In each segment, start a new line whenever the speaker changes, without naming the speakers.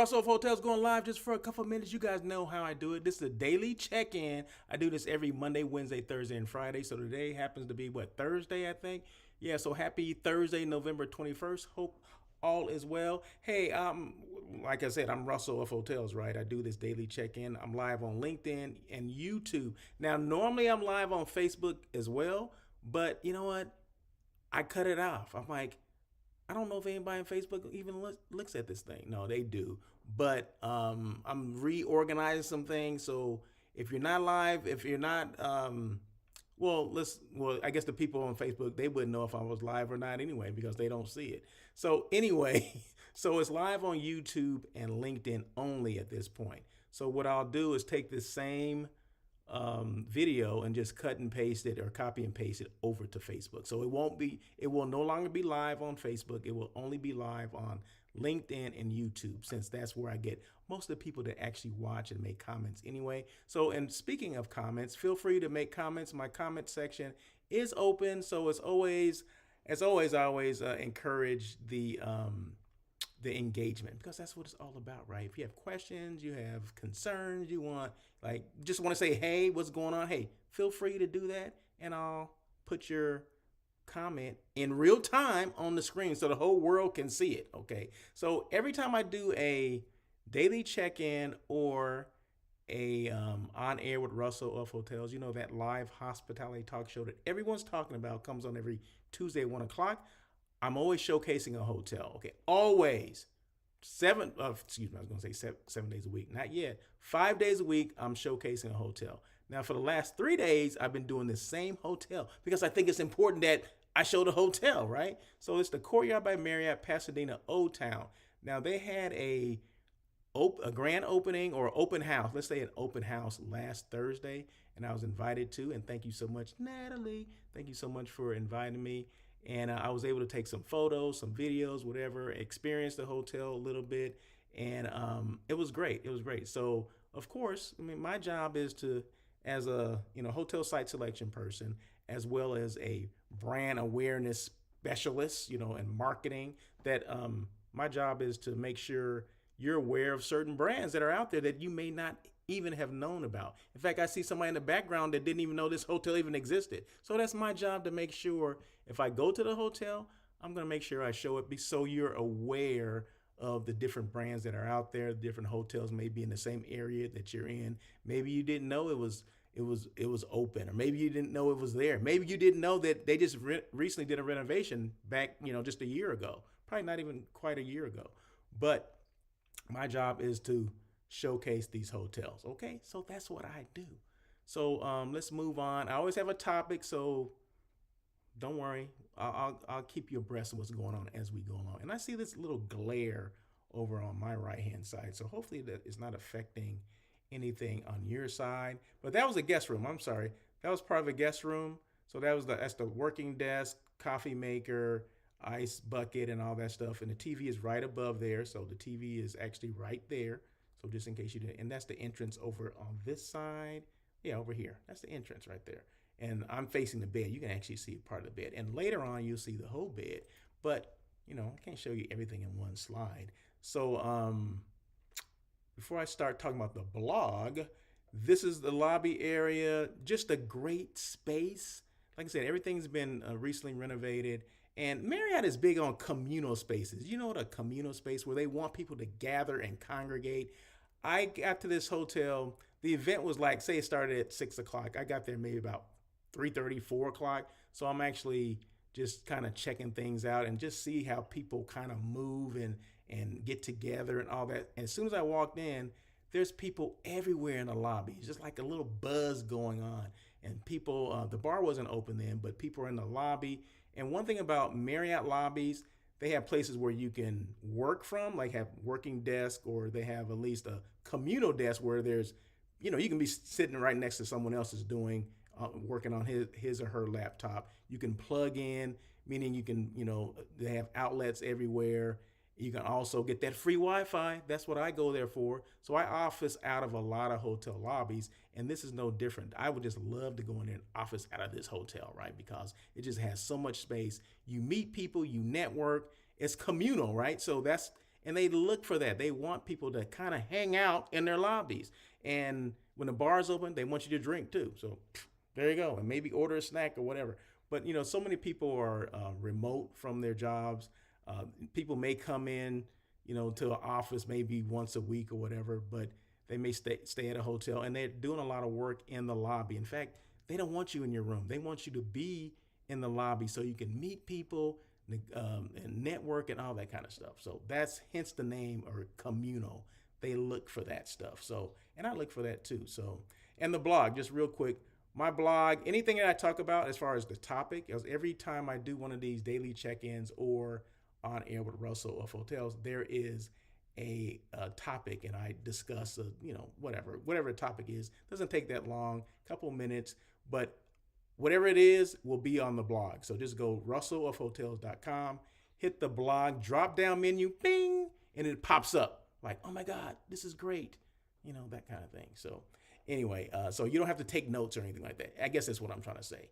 Russell of Hotels going live just for a couple of minutes. You guys know how I do it. This is a daily check-in. I do this every Monday, Wednesday, Thursday, and Friday. So today happens to be what, Thursday, I think. Yeah, so happy Thursday, November 21st. Hope all is well. Hey, like I said, I'm Russell of Hotels, right? I do this daily check-in. I'm live on LinkedIn and YouTube. Now, normally I'm live on Facebook as well, but you know what? I cut it off. I'm like, I don't know if anybody on Facebook even looks at this thing. No, they do. But I'm reorganizing some things. So if you're not live, if you're not, I guess the people on Facebook, they wouldn't know if I was live or not anyway, because they don't see it. So anyway, so it's live on YouTube and LinkedIn only at this point. So what I'll do is take this same video and just cut and paste it or copy and paste it over to Facebook. So it will no longer be live on Facebook. It will only be live on LinkedIn and YouTube, since that's where I get most of the people that actually watch and make comments anyway. So, and speaking of comments, feel free to make comments. My comment section is open. So as always, I always encourage the engagement, because that's what it's all about, right? If you have questions, you have concerns, you just want to say, hey, what's going on? Hey, feel free to do that, and I'll put your comment in real time on the screen so the whole world can see it. Okay. So every time I do a daily check-in or a on air with Russell of Hotels, you know, that live hospitality talk show that everyone's talking about, comes on every Tuesday at 1 o'clock. I'm always showcasing a hotel. Okay. Always. I was going to say 7 days a week. Not yet. 5 days a week, I'm showcasing a hotel. Now, for the last 3 days, I've been doing the same hotel because I think it's important that I show the hotel, right? So it's the Courtyard by Marriott, Pasadena, Old Town. Now, they had a grand opening or open house. Let's say an open house last Thursday, and I was invited to. And thank you so much, Natalie. Thank you so much for inviting me. And I was able to take some photos, some videos, whatever, experience the hotel a little bit. And it was great. It was great. So, of course, I mean, my job is to, as a hotel site selection person, as well as a brand awareness specialist, and marketing, that my job is to make sure you're aware of certain brands that are out there that you may not even have known about. In fact, I see somebody in the background that didn't even know this hotel even existed. So that's my job, to make sure if I go to the hotel, I'm going to make sure I show it so you're aware of the different brands that are out there. Different hotels may be in the same area that you're in. Maybe you didn't know it was open, or maybe you didn't know it was there. Maybe you didn't know that they just recently did a renovation back, just a year ago, probably not even quite a year ago. But my job is to showcase these hotels. Okay, so that's what I do. So let's move on. I always have a topic, so don't worry. I'll keep you abreast of what's going on as we go along. And I see this little glare over on my right hand side, so hopefully that is not affecting anything on your side. But that was a guest room. I'm sorry, that was part of a guest room. So that's the working desk, coffee maker, ice bucket, and all that stuff. And the TV is right above there, so the TV is actually right there. So just in case you didn't, and that's the entrance over on this side. Yeah, over here. That's the entrance right there. And I'm facing the bed. You can actually see part of the bed. And later on, you'll see the whole bed. But, I can't show you everything in one slide. So before I start talking about the blog, this is the lobby area. Just a great space. Like I said, everything's been recently renovated. And Marriott is big on communal spaces. You know what a communal space, where they want people to gather and congregate. I got to this hotel. The event was like, say it started at 6 o'clock. I got there maybe about 3:30, 4 o'clock. So I'm actually just kind of checking things out and just see how people kind of move and get together and all that. And as soon as I walked in, there's people everywhere in the lobby. It's just like a little buzz going on. And people, the bar wasn't open then, but people are in the lobby. And one thing about Marriott lobbies, they have places where you can work from, like have working desk, or they have at least a communal desk where there's, you can be sitting right next to someone else is doing, working on his or her laptop. You can plug in, meaning you can, they have outlets everywhere. You can also get that free Wi-Fi. That's what I go there for. So I office out of a lot of hotel lobbies, and this is no different. I would just love to go in there and office out of this hotel, right? Because it just has so much space. You meet people, you network. It's communal, right? So And they look for that. They want people to kind of hang out in their lobbies. And when the bar's open, they want you to drink too. So there you go. And maybe order a snack or whatever. But, so many people are remote from their jobs. People may come in, to an office maybe once a week or whatever, but they may stay at a hotel, and they're doing a lot of work in the lobby. In fact, they don't want you in your room. They want you to be in the lobby so you can meet people and network and all that kind of stuff. So that's hence the name, or communal. They look for that stuff. So, and I look for that too. So, and the blog, just real quick, my blog, anything that I talk about as far as the topic, because every time I do one of these daily check-ins or on air with Russell of Hotels, there is a topic, and I discuss, whatever the topic is. Doesn't take that long, couple minutes, but whatever it is will be on the blog. So just go russellofhotels.com, hit the blog drop down menu, bing, and it pops up like, oh my God, this is great. That kind of thing. So anyway, so you don't have to take notes or anything like that. I guess that's what I'm trying to say.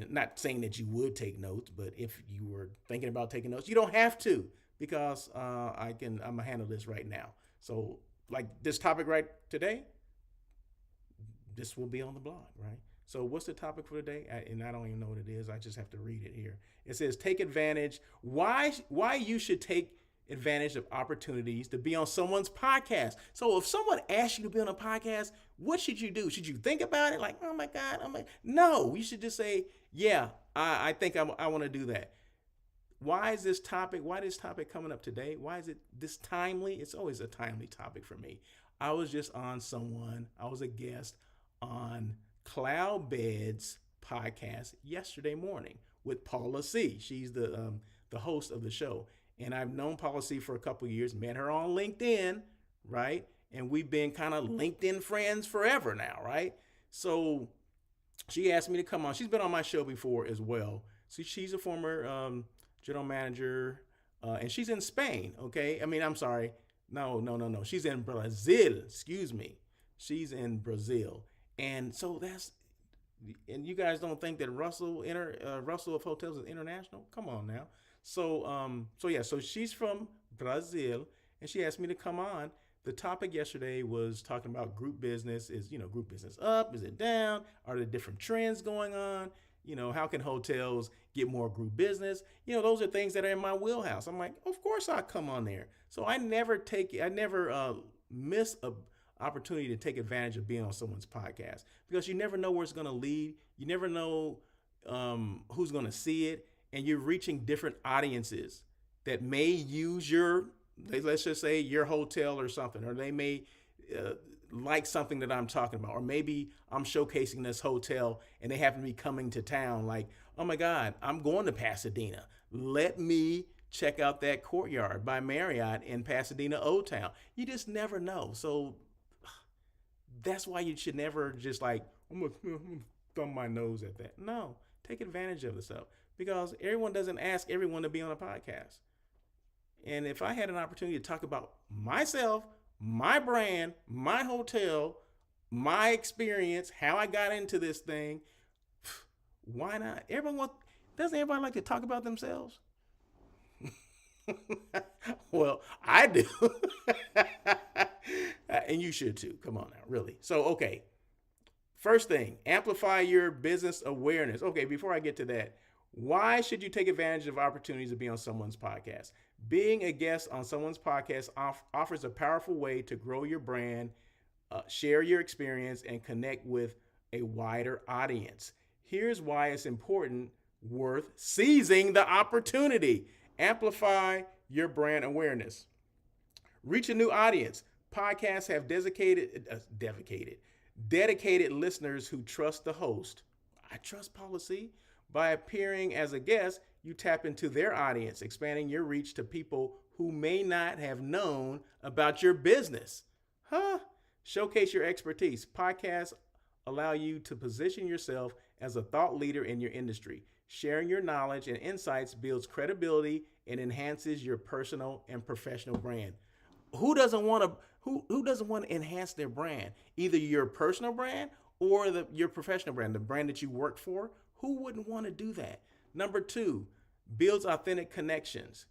Not saying that you would take notes, but if you were thinking about taking notes, you don't have to, because I'm gonna handle this right now. So like this topic right today, this will be on the blog, right? So what's the topic for today? I don't even know what it is. I just have to read it here. It says, take advantage. Why you should take advantage of opportunities to be on someone's podcast. So if someone asks you to be on a podcast, what should you do? Should you think about it? Like, oh my God, no, you should just say, yeah, I think I want to do that. Why is this topic coming up today? Why is it this timely? It's always a timely topic for me. I was just I was a guest on Cloudbed's podcast yesterday morning with Paula C. She's the host of the show. And I've known Paula C for a couple of years, met her on LinkedIn, right? And we've been kind of LinkedIn friends forever now, right? So she asked me to come on. She's been on my show before as well. So she's a former general manager, and she's in Spain, okay? I'm sorry. No. She's in Brazil, excuse me. She's in Brazil. And so and you guys don't think that Russell of Hotels is international? Come on now. So she's from Brazil, and she asked me to come on. The topic yesterday was talking about group business. Is group business up? Is it down? Are there different trends going on? How can hotels get more group business? Those are things that are in my wheelhouse. I'm like, of course I'll come on there. So I never miss a opportunity to take advantage of being on someone's podcast, because you never know where it's going to lead. You never know who's going to see it. And you're reaching different audiences that may use let's just say your hotel or something, or they may like something that I'm talking about, or maybe I'm showcasing this hotel and they happen to be coming to town. Like, oh my God, I'm going to Pasadena. Let me check out that Courtyard by Marriott in Pasadena, Old Town. You just never know. So that's why you should never just like, I'm gonna thumb my nose at that. No, take advantage of the stuff. Because everyone doesn't ask everyone to be on a podcast. And if I had an opportunity to talk about myself, my brand, my hotel, my experience, how I got into this thing, why not? Doesn't everybody like to talk about themselves? Well, I do. And you should too. Come on now, really. So, okay. First thing, amplify your business awareness. Okay, before I get to that, why should you take advantage of opportunities to be on someone's podcast? Being a guest on someone's podcast offers a powerful way to grow your brand, share your experience, and connect with a wider audience. Here's why it's worth seizing the opportunity. Amplify your brand awareness. Reach a new audience. Podcasts have dedicated listeners who trust the host. I trust policy. By appearing as a guest, you tap into their audience, expanding your reach to people who may not have known about your business. Showcase your expertise. Podcasts allow you to position yourself as a thought leader in your industry. Sharing your knowledge and insights builds credibility and enhances your personal and professional brand. Who doesn't want to enhance their brand? Either your personal brand or your professional brand, the brand that you work for. Who wouldn't want to do that? Number 2, builds authentic connections.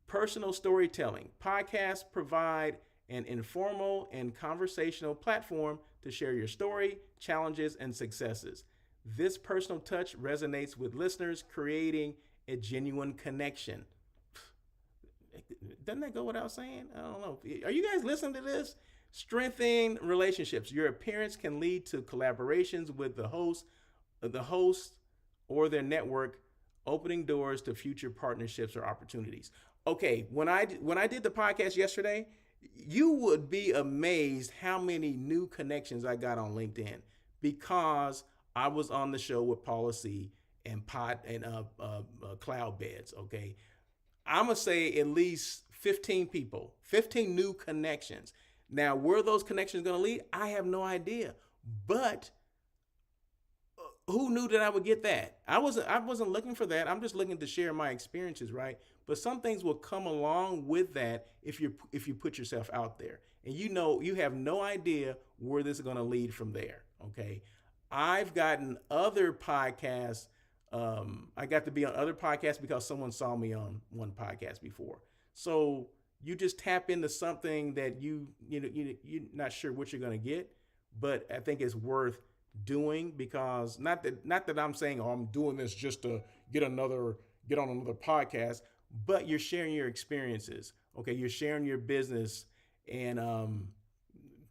Personal storytelling. Podcasts provide an informal and conversational platform to share your story, challenges, and successes. This personal touch resonates with listeners, creating a genuine connection. Doesn't that go without saying? I don't know. Are you guys listening to this? Strengthening relationships. Your appearance can lead to collaborations with the host or their network, opening doors to future partnerships or opportunities. Okay, when I did the podcast yesterday, you would be amazed how many new connections I got on LinkedIn because I was on the show with Paula C and Cloud Beds. Okay, I'm gonna say at least 15 people, 15 new connections. Now, where those connections gonna lead, I have no idea. But who knew that I would get that? I wasn't looking for that. I'm just looking to share my experiences, right? But some things will come along with that if you put yourself out there. And you have no idea where this is going to lead from there, okay? I've gotten other podcasts. I got to be on other podcasts because someone saw me on one podcast before. So you just tap into something that you're not sure what you're going to get, but I think it's worth doing because not that I'm saying, oh, I'm doing this just to get on another podcast, but you're sharing your experiences. Okay, you're sharing your business, and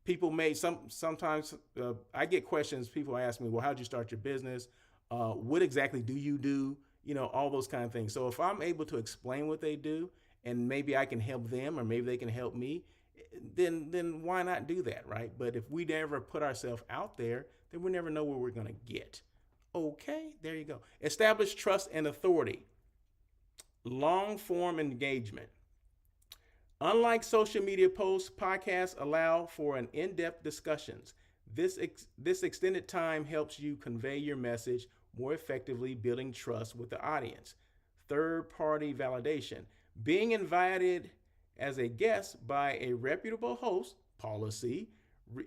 people may sometimes I get questions. People ask me, well, how'd you start your business? What exactly do you do? All those kind of things. So if I'm able to explain what they do, and maybe I can help them, or maybe they can help me, then why not do that, right? But if we never put ourselves out there, then we never know where we're going to get. Okay, there you go. Establish trust and authority. Long form engagement. Unlike social media posts, podcasts allow for an in-depth discussions. This extended time helps you convey your message more effectively, building trust with the audience. Third-party validation. Being invited as a guest by a reputable host, policy,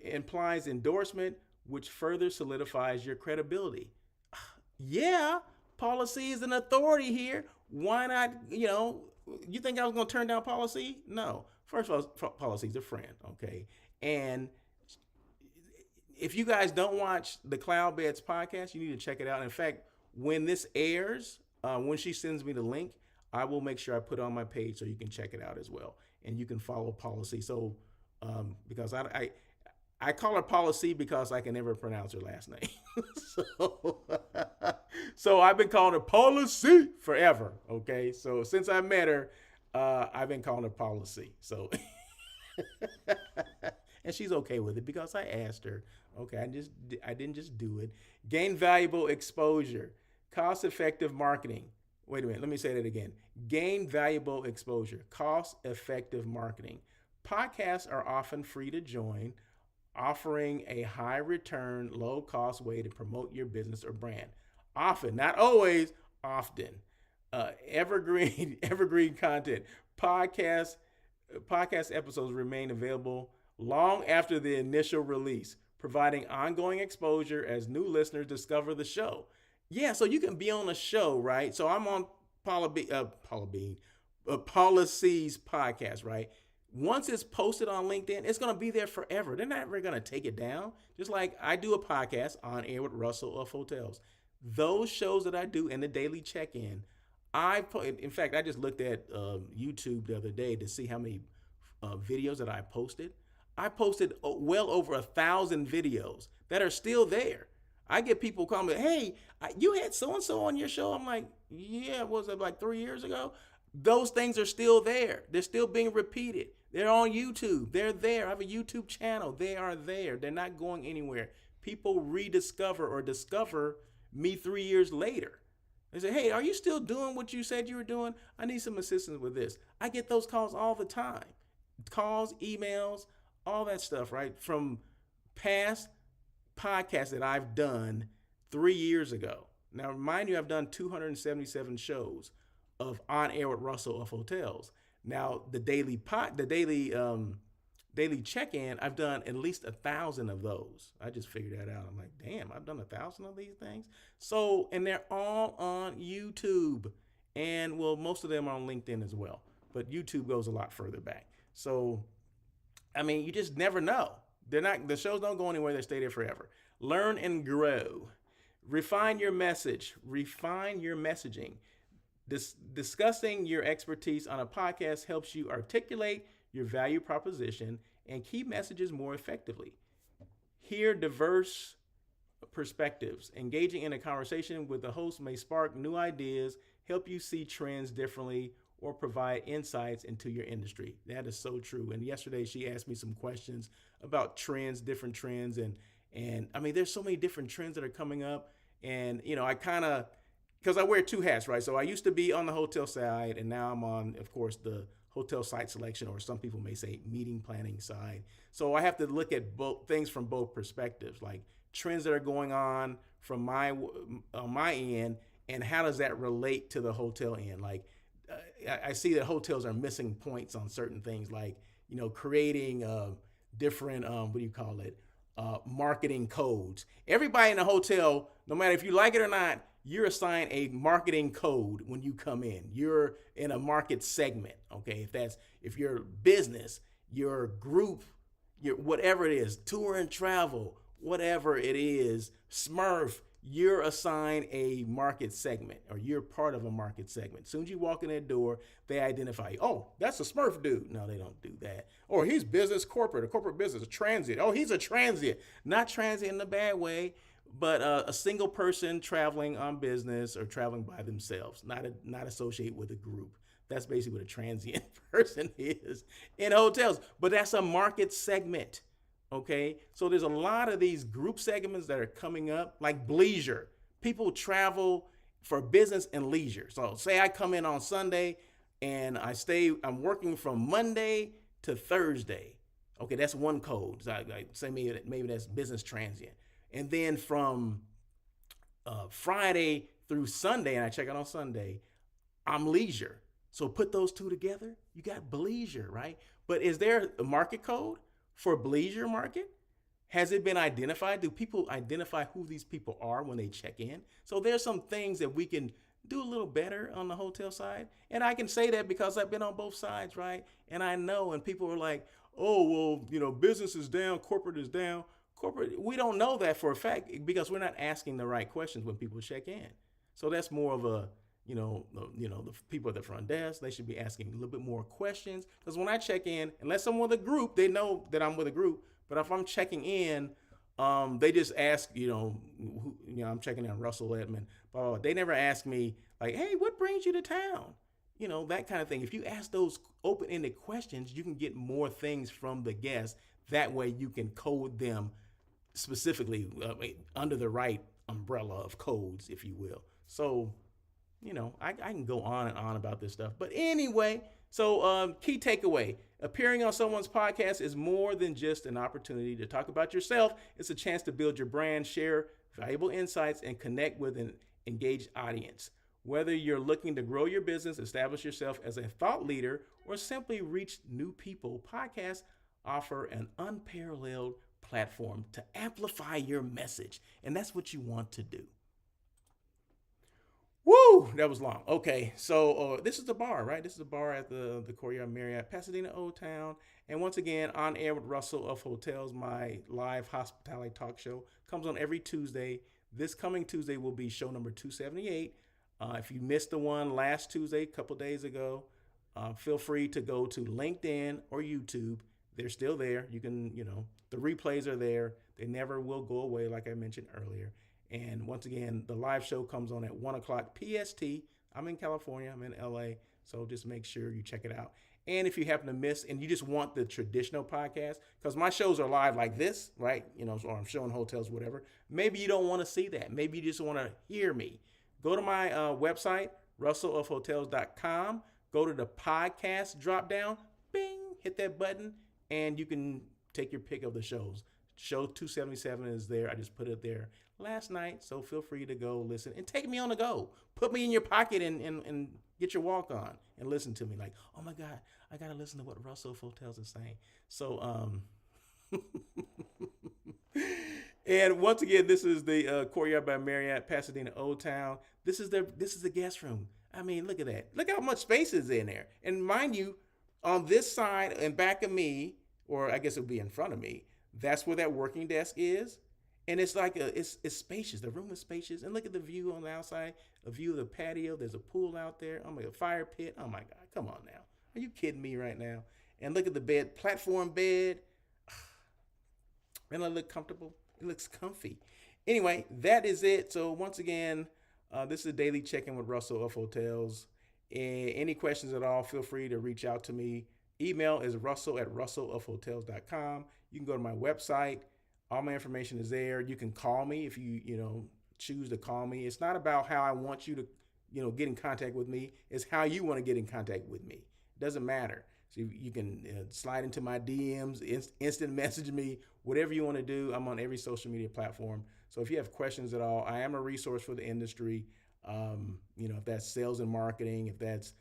implies endorsement, which further solidifies your credibility. Yeah, policy is an authority here. Why not, you think I was going to turn down policy? No. First of all, policy's a friend, okay? And if you guys don't watch the Cloud Beds podcast, you need to check it out. In fact, when this airs, when she sends me the link, I will make sure I put it on my page so you can check it out as well. And you can follow policy. So, because I call her Policy because I can never pronounce her last name. So I've been calling her Policy forever. Okay. So since I met her, I've been calling her Policy. So, and she's okay with it because I asked her. Okay. I didn't just do it. Gain valuable exposure, cost-effective marketing. Wait a minute. Let me say that again. Gain valuable exposure, cost-effective marketing. Podcasts are often free to join, offering a high return, low cost way to promote your business or brand. Often, not always, often. Evergreen content. Podcast episodes remain available long after the initial release, providing ongoing exposure as new listeners discover the show. Yeah, so you can be on a show, right? So I'm on Paula C's podcast, right? Once it's posted on LinkedIn, it's going to be there forever. They're not ever going to take it down. Just like I do a podcast on air with Russell of Hotels. Those shows that I do in the daily check-in, in fact, I just looked at YouTube the other day to see how many videos that I posted. I posted well over 1,000 videos that are still there. I get people calling me, hey, you had so-and-so on your show. I'm like, yeah, was it like 3 years ago? Those things are still there. They're still being repeated. They're on YouTube. They're there. I have a YouTube channel. They are there. They're not going anywhere. People rediscover or discover me 3 years later. They say, hey, are you still doing what you said you were doing? I need some assistance with this. I get those calls all the time. Calls, emails, all that stuff, right? From past podcasts that I've done 3 years ago. Now, mind you, I've done 277 shows of On Air with Russell of Hotels. Now, the daily check-in, I've done at least 1,000 of those. I just figured that out. I'm like, damn, I've done 1,000 of these things. So, and they're all on YouTube, and well, most of them are on LinkedIn as well. but YouTube goes a lot further back. So, I mean, you just never know. The shows don't go anywhere. They stay there forever. Learn and grow. Refine your message. Refine your messaging. Discussing your expertise on a podcast helps you articulate your value proposition and key messages more effectively. Hear diverse perspectives. Engaging in a conversation with the host may spark new ideas, help you see trends differently, or provide insights into your industry. That is so true. And yesterday she asked me some questions about trends, different trends. And I mean, there's so many different trends that are coming up. And, you know, I kind of, because I wear two hats, right? So I used to be on the hotel side, and now I'm on, of course, the hotel site selection, or some people may say meeting planning side. So I have to look at both things from both perspectives, like trends that are going on from my end, and how does that relate to the hotel end? Like, I see that hotels are missing points on certain things, like, you know, creating different, marketing codes. Everybody in a hotel, no matter if you like it or not, you're assigned a marketing code when you come in. You're in a market segment, okay? If you're business, your group, your whatever it is, tour and travel, whatever it is, Smurf, you're assigned a market segment, or you're part of a market segment. As soon as you walk in that door, they identify you. Oh, that's a Smurf dude. No, they don't do that. Or he's business corporate, a corporate business, a transient. Oh, he's a transient. Not transient in a bad way, but a single person traveling on business or traveling by themselves, not associated with a group. That's basically what a transient person is in hotels. But that's a market segment. Okay, so there's a lot of these group segments that are coming up, like leisure. People travel for business and leisure. So say I come in on Sunday and I'm working from Monday to Thursday. Okay, that's one code. So I say maybe that's business transient. And then from Friday through Sunday, and I check out on Sunday, I'm leisure. So put those two together, you got bleisure, right? But is there a market code for bleisure market? Has it been identified? Do people identify who these people are when they check in? So there's some things that we can do a little better on the hotel side. And I can say that because I've been on both sides, right? And I know, and people are like, oh, well, you know, business is down, corporate is down. We don't know that for a fact because we're not asking the right questions when people check in. So that's more of a, the people at the front desk, they should be asking a little bit more questions. Because when I check in, unless I'm with a group, they know that I'm with a group. But if I'm checking in, they just ask, I'm checking in Russell Edmond. They never ask me like, hey, what brings you to town? You know, that kind of thing. If you ask those open-ended questions, you can get more things from the guests. That way you can code them specifically under the right umbrella of codes, if you will. So, I can go on and on about this stuff. But anyway, so key takeaway. Appearing on someone's podcast is more than just an opportunity to talk about yourself. It's a chance to build your brand, share valuable insights, and connect with an engaged audience. Whether you're looking to grow your business, establish yourself as a thought leader, or simply reach new people, podcasts offer an unparalleled platform to amplify your message. And that's what you want to do. Woo, that was long. Okay, so this is the bar, right? This is the bar at the Courtyard Marriott, Pasadena, Old Town. And once again, On Air with Russell of Hotels, my live hospitality talk show, comes on every Tuesday. This coming Tuesday will be show number 278. If you missed the one last Tuesday, a couple days ago, feel free to go to LinkedIn or YouTube. They're still there. You can, the replays are there. They never will go away, like I mentioned earlier. And once again, the live show comes on at 1 o'clock PST. I'm in California. I'm in LA. So just make sure you check it out. And if you happen to miss and you just want the traditional podcast, because my shows are live like this, right? Or I'm showing hotels, whatever. Maybe you don't want to see that. Maybe you just want to hear me. Go to my website, russellofhotels.com. Go to the podcast drop down. Bing, hit that button, and you can take your pick of the shows. Show 277 is there. I just put it there last night, so feel free to go listen and take me on the go. Put me in your pocket and get your walk on and listen to me. Like, oh my God, I gotta listen to what Russell Hotels is saying. So, and once again, this is the Courtyard by Marriott, Pasadena, Old Town. This is the guest room. I mean, look at that. Look how much space is in there. And mind you, on this side and back of me, or I guess it would be in front of me, that's where that working desk is. And it's like it's spacious. The room is spacious. And look at the view on the outside, a view of the patio. There's a pool out there. Oh my God, fire pit. Oh my God, come on now. Are you kidding me right now? And look at the bed, platform bed. And it look comfortable. It looks comfy. Anyway, that is it. So once again, this is a daily check-in with Russell of Hotels. Any questions at all, feel free to reach out to me. Email is russell@russellofhotels.com. You can go to my website. All my information is there. You can call me if you choose to call me. It's not about how I want you to get in contact with me. It's how you want to get in contact with me. It doesn't matter. So you can slide into my DMs, instant message me, whatever you want to do. I'm on every social media platform. So if you have questions at all, I am a resource for the industry. If that's sales and marketing, if that's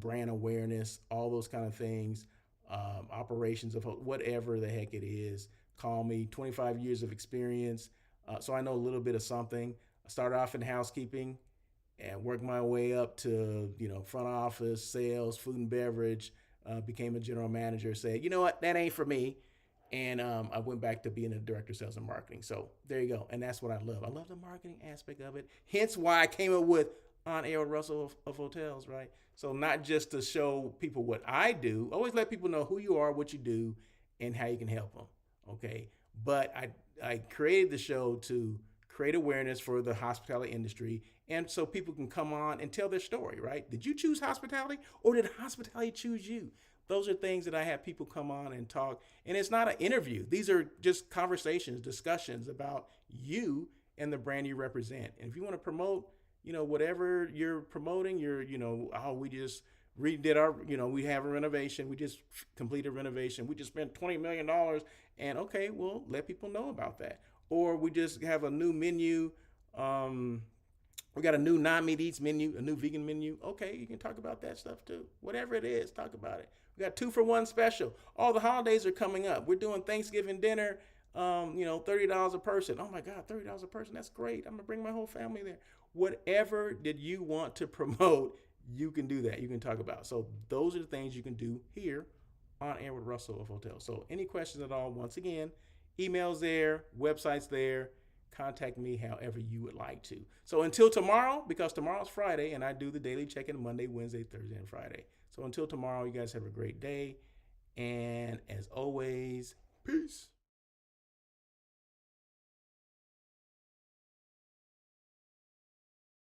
brand awareness, all those kind of things, operations of whatever the heck it is. Call me. 25 years of experience, so I know a little bit of something. I started off in housekeeping and worked my way up to front office, sales, food and beverage. Became a general manager. Said, you know what, that ain't for me. And I went back to being a director of sales and marketing. So there you go. And that's what I love. I love the marketing aspect of it. Hence why I came up with On Air with Russell of Hotels, right? So not just to show people what I do, always let people know who you are, what you do, and how you can help them. Okay. But I created the show to create awareness for the hospitality industry. And so people can come on and tell their story, right? Did you choose hospitality or did hospitality choose you? Those are things that I have people come on and talk. And it's not an interview. These are just conversations, discussions about you and the brand you represent. And if you want to promote, whatever you're promoting, we just redid our, we have a renovation. We just completed a renovation. We just spent $20 million. And okay, well, let people know about that. Or we just have a new menu. We got a new non-meat eats menu, a new vegan menu. Okay, you can talk about that stuff too. Whatever it is, talk about it. We got 2-for-1 special. All the holidays are coming up. We're doing Thanksgiving dinner, $30 a person. Oh my God, $30 a person. That's great. I'm gonna bring my whole family there. Whatever did you want to promote, you can do that. You can talk about. So those are the things you can do here on Air with Russell of Hotels. So any questions at all, once again, email's there, website's there. Contact me however you would like to. So until tomorrow, because tomorrow's Friday and I do the daily check-in Monday, Wednesday, Thursday, and Friday. So until tomorrow, you guys have a great day. And as always, peace.